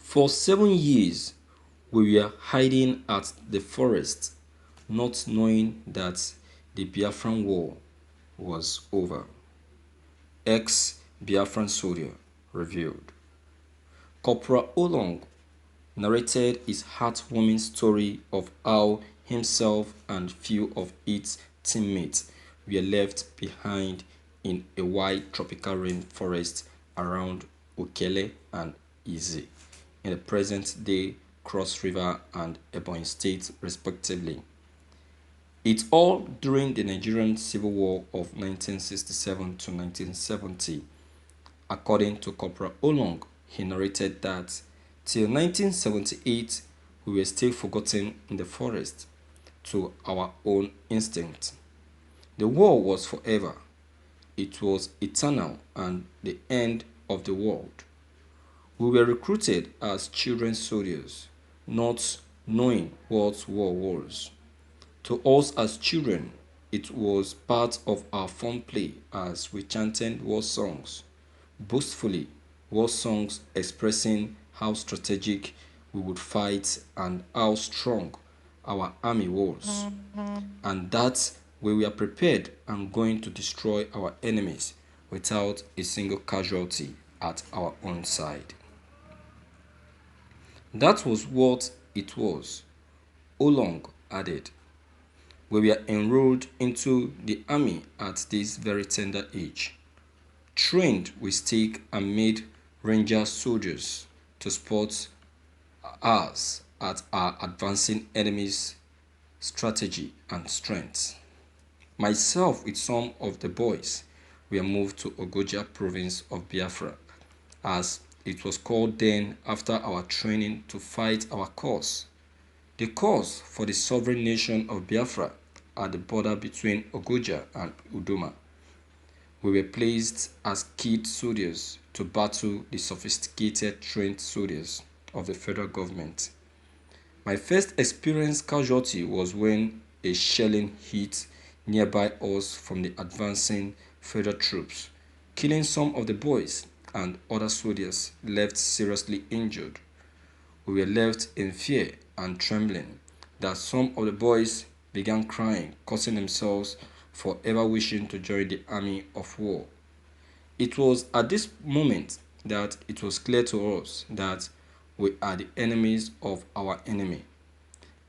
For 7 years, we were hiding at the forest, not knowing that the Biafran War was over. Ex-Biafran soldier revealed. Corporal Olong narrated his heartwarming story of how himself and few of its teammates were left behind in a wide tropical rainforest around Okele and Ize in the present-day Cross River and Ebonyi State respectively. It all during the Nigerian Civil War of 1967 to 1970. According to Corporal Olong, he narrated that till 1978 we were still forgotten in the forest to our own instinct. The war was forever. It was eternal and the end of the world. We were recruited as children soldiers, not knowing what war was. To us as children, it was part of our fun play as we chanted war songs, boastfully, war songs expressing how strategic we would fight and how strong our army was, and that we were prepared and going to destroy our enemies without a single casualty at our own side. That was what it was, Olong added. We were enrolled into the army at this very tender age, trained with stick and made ranger soldiers to spot us at our advancing enemy's strategy and strength. Myself with some of the boys were moved to Ogoja province of Biafra, as it was called then after our training to fight our cause. The cause for the sovereign nation of Biafra at the border between Ogoja and Udoma. We were placed as kid soldiers to battle the sophisticated trained soldiers of the federal government. My first experience casualty was when a shelling hit nearby us from the advancing federal troops, killing some of the boys and other soldiers left seriously injured. We were left in fear and trembling that some of the boys began crying, cursing themselves for ever wishing to join the army of war. It was at this moment that it was clear to us that we are the enemies of our enemy,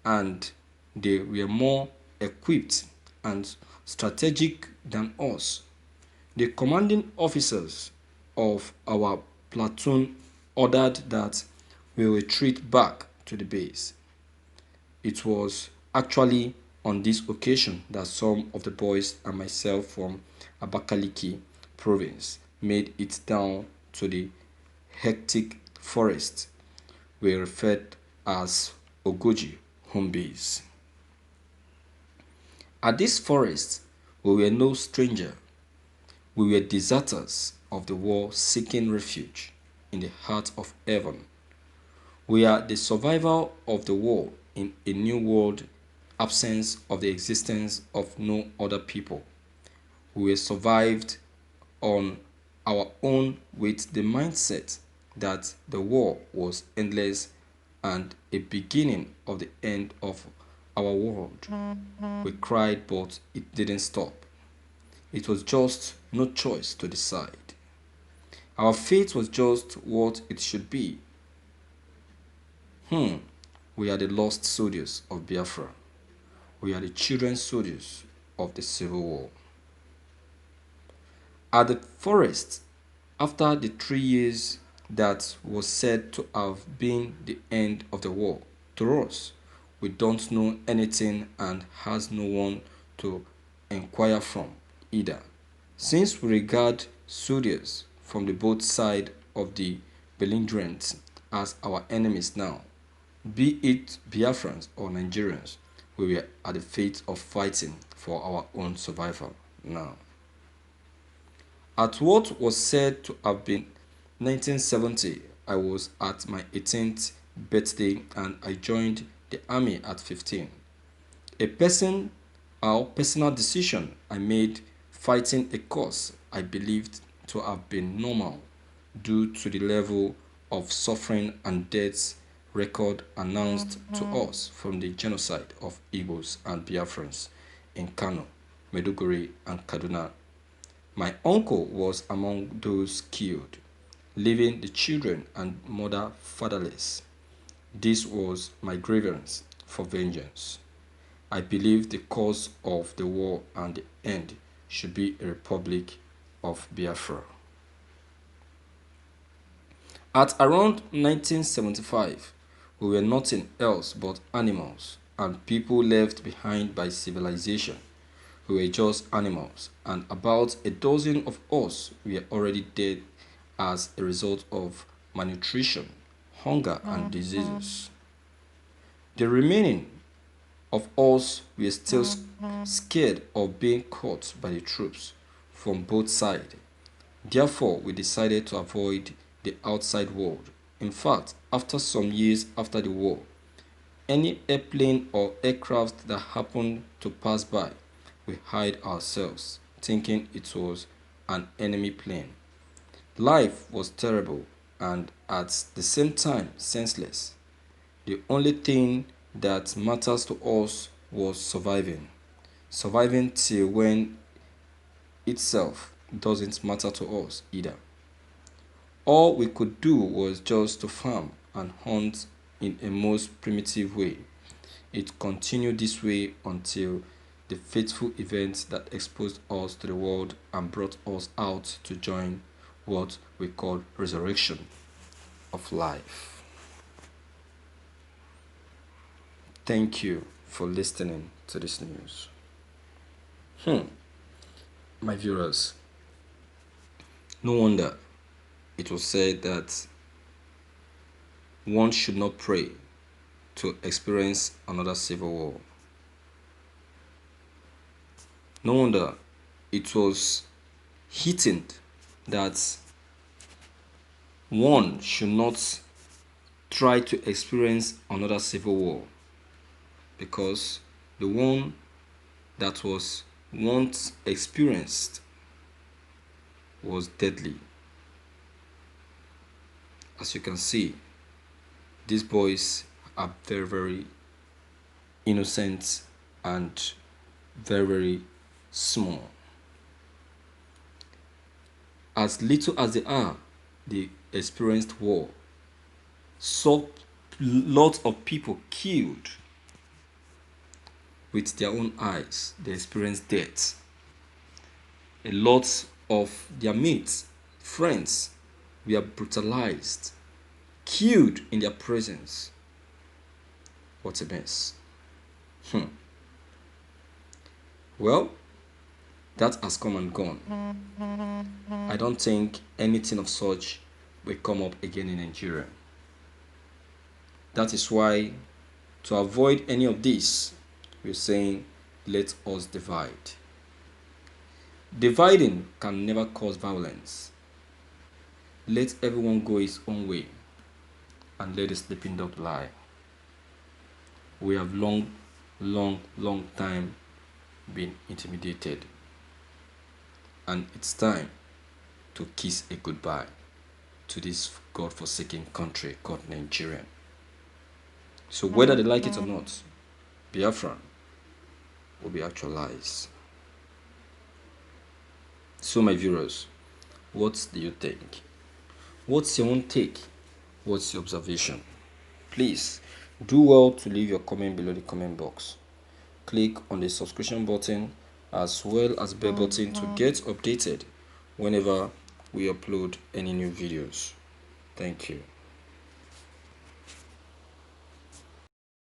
and they were more equipped and strategic than us. The commanding officers of our platoon ordered that we retreat back to the base. It was actually on this occasion that some of the boys and myself from Abakaliki province made it down to the hectic forest we referred as Ogoji home base. At this forest, we were no stranger. We were deserters of the war seeking refuge in the heart of heaven. We are the survival of the war in a new world, absence of the existence of no other people. We were survived on our own with the mindset that the war was endless and a beginning of the end of our world. We cried, but it didn't stop. It was just no choice to decide. Our fate was just what it should be. We are the lost soldiers of Biafra. We are the children soldiers of the Civil War. At the forest, after the 3 years that was said to have been the end of the war, to us, we don't know anything and has no one to inquire from either, since we regard soldiers from the both sides of the belligerents as our enemies now. Be it Biafrans or Nigerians, we were at the fate of fighting for our own survival now. At what was said to have been 1970, I was at my 18th birthday and I joined the army at 15. Our personal decision I made fighting a cause I believed to have been normal due to the level of suffering and deaths record announced to us from the genocide of Igbos and Biafrans in Kano, Maiduguri, and Kaduna. My uncle was among those killed, leaving the children and mother fatherless. This was my grievance for vengeance. I believe the cause of the war and the end should be a republic of Biafra. At around 1975, we were nothing else but animals and people left behind by civilization. We were just animals, and about a dozen of us were already dead as a result of malnutrition, hunger, and diseases. The remaining of us were still scared of being caught by the troops from both sides. Therefore, we decided to avoid the outside world. In fact, after some years after the war, any airplane or aircraft that happened to pass by, we hide ourselves, thinking it was an enemy plane. Life was terrible and at the same time senseless. The only thing that matters to us was surviving. Surviving till when itself doesn't matter to us either. All we could do was just to farm and hunt in a most primitive way. It continued this way until the fateful events that exposed us to the world and brought us out to join what we call resurrection of life. Thank you for listening to this news. My viewers, no wonder it was said that one should not pray to experience another civil war. No wonder it was hitting that one should not try to experience another civil war, because the one that was once experienced was deadly. As you can see, these boys are very, very innocent and very, very small. As little as they experienced war. Saw lots of people killed with their own eyes. They experienced death. A lot of their mates, friends, were brutalized, killed in their presence. What a mess. Well, that has come and gone. I don't think anything of such will come up again in Nigeria. That is why, to avoid any of this, we're saying, let us divide. Dividing can never cause violence. Let everyone go his own way and let the sleeping dog lie. We have long time been intimidated, and it's time to kiss a goodbye to this God-forsaken country called Nigeria. So whether they like it or not, Biafra will be actualized. So my viewers, what do you think? What's your own take? What's your observation? Please do well to leave your comment below the comment box. Click on the subscription button as well as bell button to get updated whenever we upload any new videos. Thank you.